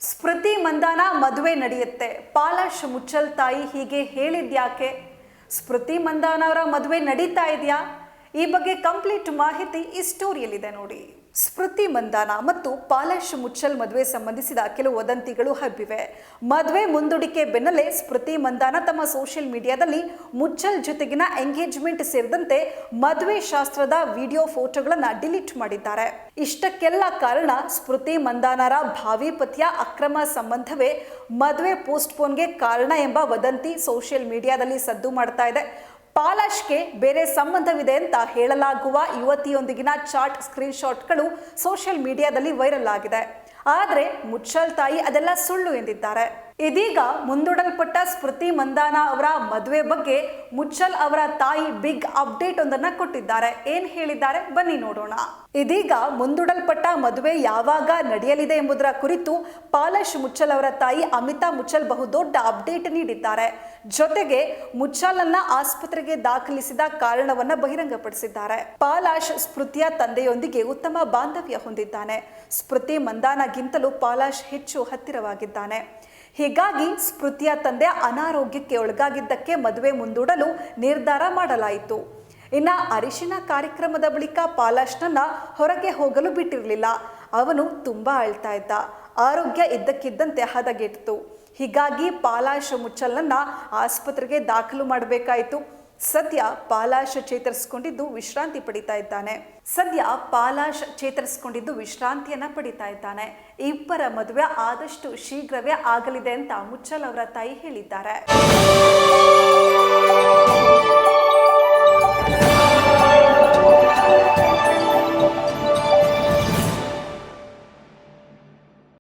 ಸ್ಮೃತಿ ಮಂದಾನ ಮದುವೆ ನಡೆಯುತ್ತೆ, ಪಾಲಾಶ್ ಮುಚ್ಚಲ್ ತಾಯಿ ಹೀಗೆ ಹೇಳಿದ್ಯಾಕೆ? ಸ್ಮೃತಿ ಮಂದಾನ ಅವರ ಮದುವೆ ನಡೀತಾ ಇದೆಯಾ? ಈ ಬಗ್ಗೆ ಕಂಪ್ಲೀಟ್ ಮಾಹಿತಿ ಈ ಸ್ಟೋರಿಯಲ್ಲಿದೆ ನೋಡಿ. ಸ್ಮೃತಿ ಮಂದಾನ ಮತ್ತು ಪಾಲಾಶ್ ಮುಚ್ಚಲ್ ಮದುವೆ ಸಂಬಂಧಿಸಿದ ಕೆಲವು ವದಂತಿಗಳು ಹಬ್ಬಿವೆ. ಮದುವೆ ಮುಂದೂಡಿಕೆ ಬೆನ್ನಲ್ಲೇ ಸ್ಮೃತಿ ಮಂದಾನ ತಮ್ಮ ಸೋಷಿಯಲ್ ಮೀಡಿಯಾದಲ್ಲಿ ಮುಚ್ಚಲ್ ಜೊತೆಗಿನ ಎಂಗೇಜ್ಮೆಂಟ್ ಸೇರಿದಂತೆ ಮದುವೆ ಶಾಸ್ತ್ರದ ವಿಡಿಯೋ ಫೋಟೋಗಳನ್ನು ಡಿಲೀಟ್ ಮಾಡಿದ್ದಾರೆ. ಇಷ್ಟಕ್ಕೆಲ್ಲ ಕಾರಣ ಸ್ಮೃತಿ ಮಂದಾನರ ಭಾವಿ ಪತಿಯ ಅಕ್ರಮ ಸಂಬಂಧವೇ ಮದುವೆ ಪೋಸ್ಟ್ಪೋನ್ಗೆ ಕಾರಣ ಎಂಬ ವದಂತಿ ಸೋಷಿಯಲ್ ಮೀಡಿಯಾದಲ್ಲಿ ಸದ್ದು ಮಾಡ್ತಾ ಇದೆ. ಪಾಲಾಶ್ಗೆ ಬೇರೆ ಸಂಬಂಧವಿದೆ ಅಂತ ಹೇಳಲಾಗುವ ಯುವತಿಯೊಂದಿಗಿನ ಚಾಟ್ ಸ್ಕ್ರೀನ್ಶಾಟ್ಗಳು ಸೋಷಿಯಲ್ ಮೀಡಿಯಾದಲ್ಲಿ ವೈರಲ್ ಆಗಿದೆ. ಆದರೆ ಮುಚ್ಚಲ್ ತಾಯಿ ಅದೆಲ್ಲ ಸುಳ್ಳು ಎಂದಿದ್ದಾರೆ. ಇದೀಗ ಮುಂದೂಡಲ್ಪಟ್ಟ ಸ್ಮೃತಿ ಮಂದಾನ ಅವರ ಮದುವೆ ಬಗ್ಗೆ ಮುಚ್ಚಲ್ ಅವರ ತಾಯಿ ಬಿಗ್ ಅಪ್ಡೇಟ್ ಒಂದನ್ನ ಕೊಟ್ಟಿದ್ದಾರೆ. ಏನ್ ಹೇಳಿದ್ದಾರೆ ಬನ್ನಿ ನೋಡೋಣ. ಇದೀಗ ಮುಂದೂಡಲ್ಪಟ್ಟ ಮದುವೆ ಯಾವಾಗ ನಡೆಯಲಿದೆ ಎಂಬುದರ ಕುರಿತು ಪಾಲಾಶ್ ಮುಚ್ಚಲ್ ಅವರ ತಾಯಿ ಅಮಿತಾ ಮುಚ್ಚಲ್ ಬಹುದೊಡ್ಡ ಅಪ್ಡೇಟ್ ನೀಡಿದ್ದಾರೆ. ಜೊತೆಗೆ ಮುಚ್ಚಲ್ನ ಆಸ್ಪತ್ರೆಗೆ ದಾಖಲಿಸಿದ ಕಾರಣವನ್ನ ಬಹಿರಂಗಪಡಿಸಿದ್ದಾರೆ. ಪಾಲಾಶ್ ಸ್ಮೃತಿಯ ತಂದೆಯೊಂದಿಗೆ ಉತ್ತಮ ಬಾಂಧವ್ಯ ಹೊಂದಿದ್ದಾನೆ. ಸ್ಮೃತಿ ಮಂದಾನಗಿಂತಲೂ ಪಾಲಾಶ್ ಹೆಚ್ಚು ಹತ್ತಿರವಾಗಿದ್ದಾನೆ. ಹೀಗಾಗಿ ಸ್ಮೃತಿಯ ತಂದೆ ಅನಾರೋಗ್ಯಕ್ಕೆ ಒಳಗಾಗಿದ್ದಕ್ಕೆ ಮದುವೆ ಮುಂದೂಡಲು ನಿರ್ಧಾರ ಮಾಡಲಾಯಿತು. ಇನ್ನು ಅರಿಶಿನ ಕಾರ್ಯಕ್ರಮದ ಬಳಿಕ ಪಾಲಾಶ್ನನ್ನ ಹೊರಗೆ ಹೋಗಲು ಬಿಟ್ಟಿರಲಿಲ್ಲ. ಅವನು ತುಂಬಾ ಅಳ್ತಾ ಇದ್ದ. ಆರೋಗ್ಯ ಇದ್ದಕ್ಕಿದ್ದಂತೆ ಹದಗೆಟ್ಟಿತು. ಹೀಗಾಗಿ ಪಾಲಾಶ್ ಮುಚ್ಚಲ್ನನ್ನ ಆಸ್ಪತ್ರೆಗೆ ದಾಖಲು ಮಾಡಬೇಕಾಯಿತು. ಸದ್ಯ ಪಾಲಾಶ್ ಚೇತರಿಸಿಕೊಂಡಿದ್ದು ವಿಶ್ರಾಂತಿ ಪಡಿತಾ ಇದ್ದಾನೆ. ಇಬ್ಬರ ಮದುವೆ ಆದಷ್ಟು ಶೀಘ್ರವೇ ಆಗಲಿದೆ ಅಂತ ಮುಚ್ಚಲ್ ಅವರ ತಾಯಿ ಹೇಳಿದ್ದಾರೆ.